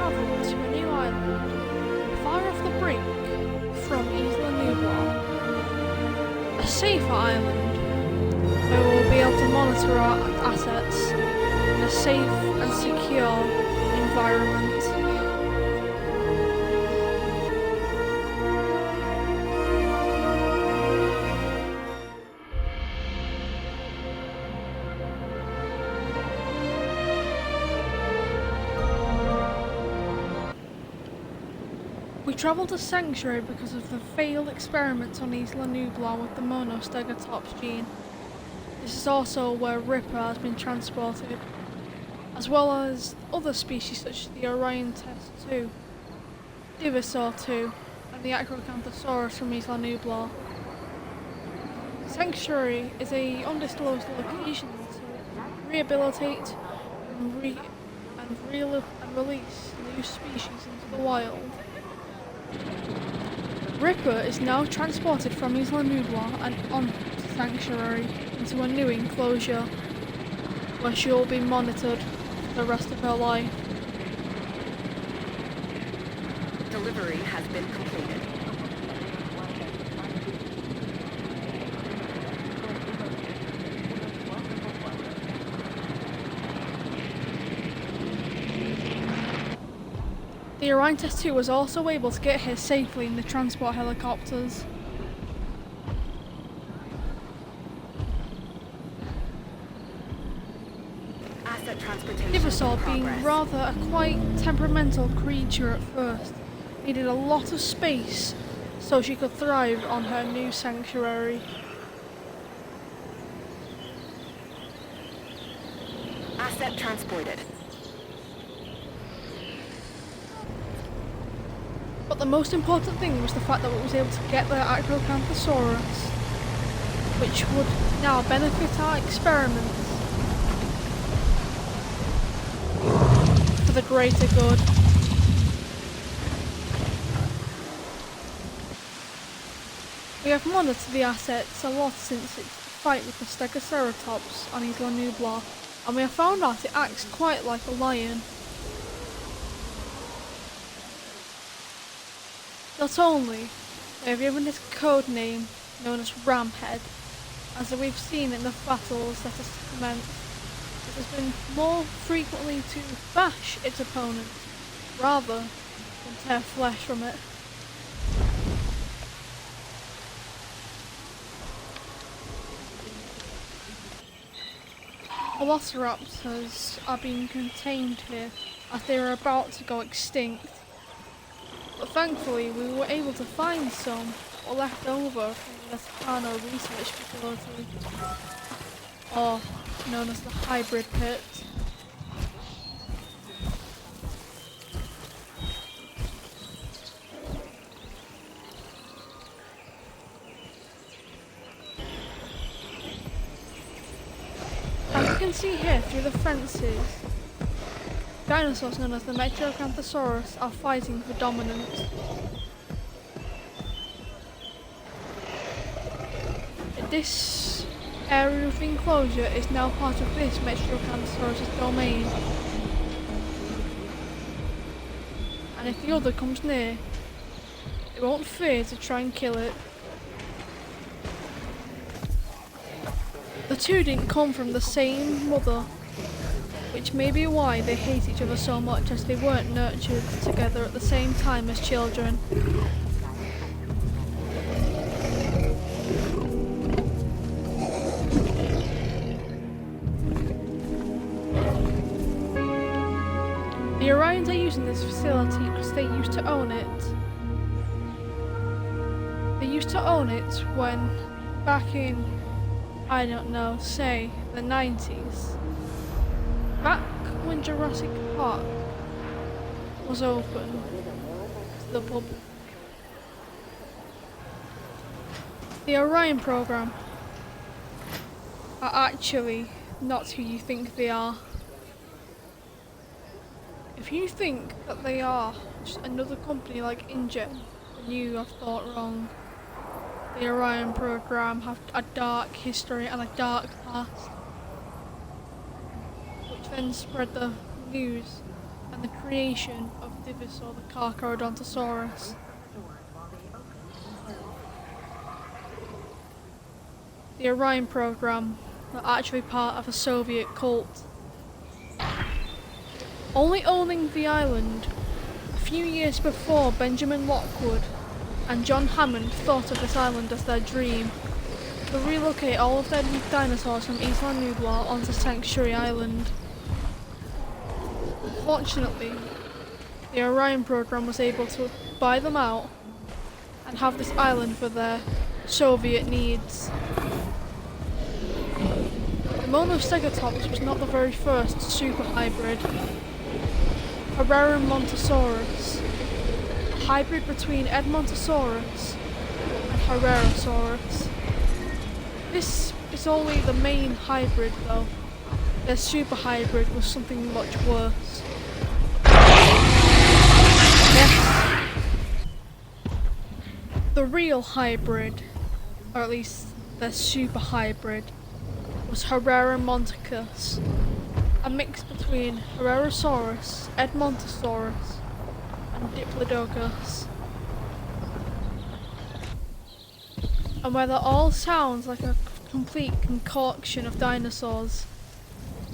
travel to a new island, far off the brink from Isla Nublar. A safer island, where we'll be able to monitor our assets in a safe and secure environment. We travelled to Sanctuary because of the failed experiments on Isla Nublar with the monostegotops gene. This is also where Ripper has been transported, as well as other species such as the Orion Test 2, Divisaur 2, and the Acrocanthosaurus from Isla Nublar. Sanctuary is an undisclosed location to rehabilitate and release new species into the wild. Ripper is now transported from Isla Nublar and on to Sanctuary into a new enclosure, where she will be monitored for the rest of her life. Delivery has been completed. The Orion Test 2 was also able to get here safely in the transport helicopters. Asset transportation Divisaur, in being progress. rather a quite temperamental creature at first, needed a lot of space so she could thrive on her new sanctuary. Asset transported. But the most important thing was the fact that we was able to get the Acrocanthosaurus, which would now benefit our experiments for the greater good. We have monitored the assets a lot since its fight with the Stegoceratops on Isla Nublar, and we have found out it acts quite like a lion. Not only they have given it a code name known as Ramhead, as we've seen in the battles that has commenced, it has been more frequently to bash its opponent rather than tear flesh from it. Velociraptors are being contained here as they are about to go extinct. But thankfully we were able to find some left over from the Tano research facility, or known as the hybrid pit. As you can see here through the fences, dinosaurs known as the Metrocanthosaurus are fighting for dominance. This area of enclosure is now part of this Metrocanthosaurus' domain. And if the other comes near, it won't fear to try and kill it. The two didn't come from the same mother, which may be why they hate each other so much, as they weren't nurtured together at the same time as children. The Orions are using this facility because they used to own it. They used to own it when, back in, I don't know, say, the 90s. Back when Jurassic Park was open to the public. The Orion program are actually not who you think they are. If you think that they are just another company like InGen, then you have thought wrong. The Orion program have a dark history and a dark past, which then spread the news and the creation of Divisaur the Carcharodontosaurus. The Orion program were actually part of a Soviet cult. Only owning the island a few years before Benjamin Lockwood and John Hammond thought of this island as their dream to relocate all of their dinosaurs from Isla Nublar onto Sanctuary Island. Fortunately, the Orion program was able to buy them out and have this island for their Soviet needs. The Monostegotops was not the very first super hybrid. Herreramontosaurus, a hybrid between Edmontosaurus and Herrerasaurus. This is only the main hybrid though. Their super hybrid was something much worse. Yes. The real hybrid, or at least their super hybrid, was Herreramonticus, a mix between Herrerasaurus, Edmontosaurus, and Diplodocus. And where that all sounds like a complete concoction of dinosaurs,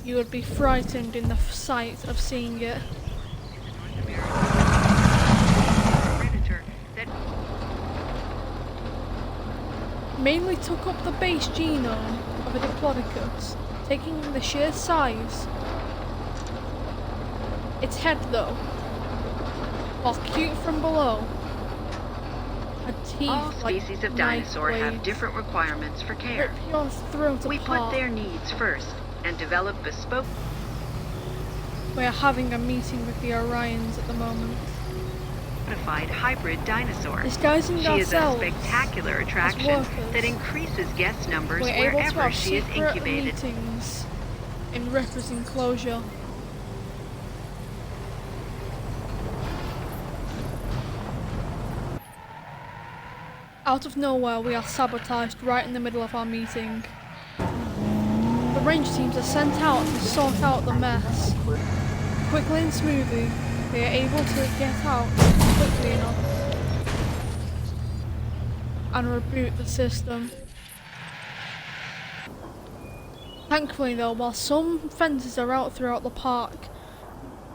you would be frightened in the sight of seeing it. Mainly took up the base genome of a Diplodocus, taking the sheer size. Its head though, while cute from below, had teeth All like species of knife dinosaur have blades. different requirements for care. Rip your throat We apart. put their needs first and develop bespoke We are having a meeting with the Orions at the moment. modified hybrid dinosaur. Disguising She is a ourselves spectacular attraction workers, that increases guest numbers we're able to wherever have she is secret incubated. meetings in Ripper's enclosure. Out of nowhere, we are sabotaged right in the middle of our meeting. The ranger teams are sent out to sort out the mess. Quickly and smoothly, they are able to get out quickly enough and reboot the system. Thankfully though, while some fences are out throughout the park,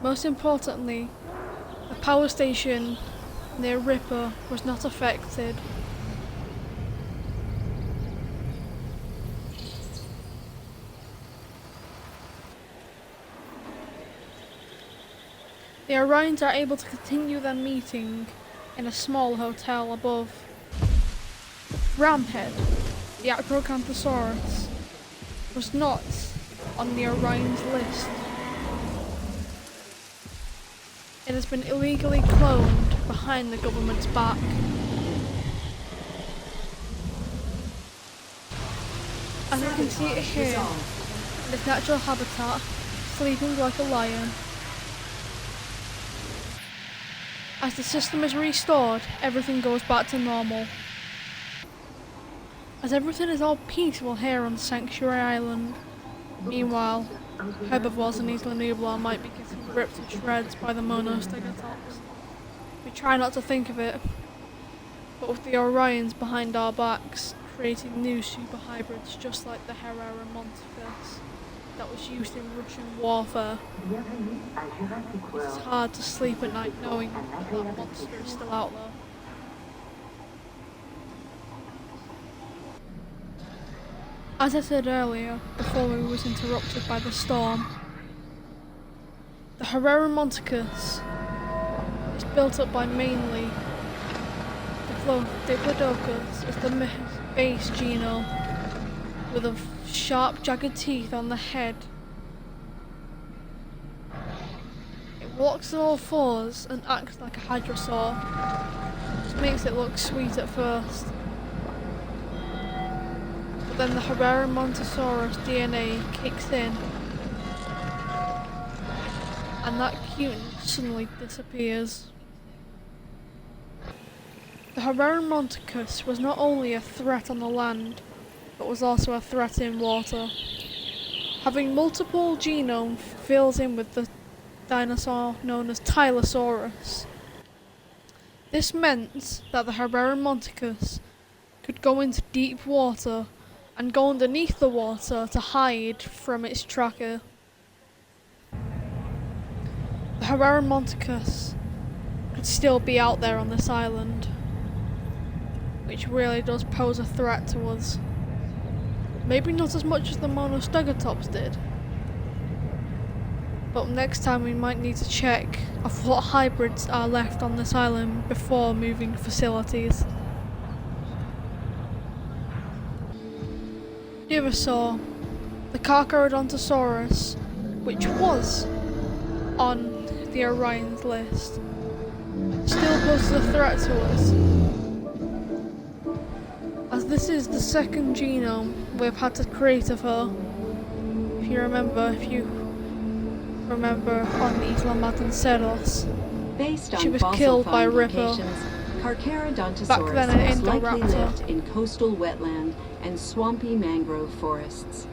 most importantly, the power station near Ripper was not affected. The Orions are able to continue their meeting in a small hotel above. Ramhead, the Acrocanthosaurus, was not on the Orion's list. It has been illegally cloned behind the government's back. As you can see it here, in its natural habitat, sleeping like a lion. As the system is restored, everything goes back to normal. As everything is all peaceful here on Sanctuary Island. Meanwhile, herbivores in Isla Nublar might be getting ripped to shreds by the Monostegotops. We try not to think of it, but with the Orions behind our backs, creating new super hybrids just like the Herreramonticus that was used in Russian warfare. It's hard to sleep at night knowing that that monster is still out there. As I said earlier, before we was interrupted by the storm, the Herreramonticus is built up by mainly Diplodocus is the base genome with a sharp jagged teeth on the head. It walks on all fours and acts like a hadrosaur, which makes it look sweet at first. But then the Herreramontosaurus DNA kicks in, and that cuteness suddenly disappears. The Herreramonticus was not only a threat on the land, but was also a threat in water. Having multiple genome fills in with the dinosaur known as Tylosaurus. This meant that the Herreramonticus could go into deep water and go underneath the water to hide from its tracker. The Herreramonticus could still be out there on this island, which really does pose a threat to us. Maybe not as much as the Monostegotops did, but next time we might need to check of what hybrids are left on this island before moving facilities. You ever saw the Carcharodontosaurus, which was on the Orion's list, still poses a threat to us, as this is the second genome we've had to create of her. If you remember on Isla Matanceros, Based she on was fossil killed by find Ripper. locations, Carcharodontosaurus Back then an most likely Indoraptor. lived in coastal wetland and swampy mangrove forests.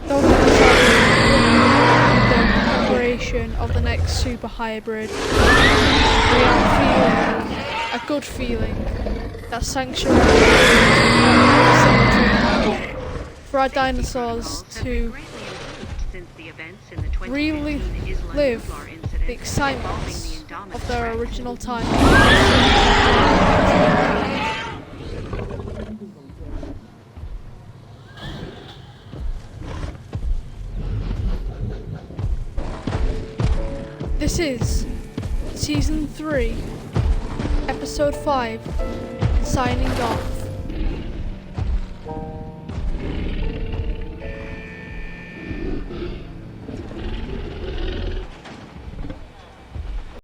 The preparation of the next super hybrid, we are feeling a good feeling that Sanctuary for our dinosaurs to really live the excitements of their original time. This is Season 3, Episode 5, signing off.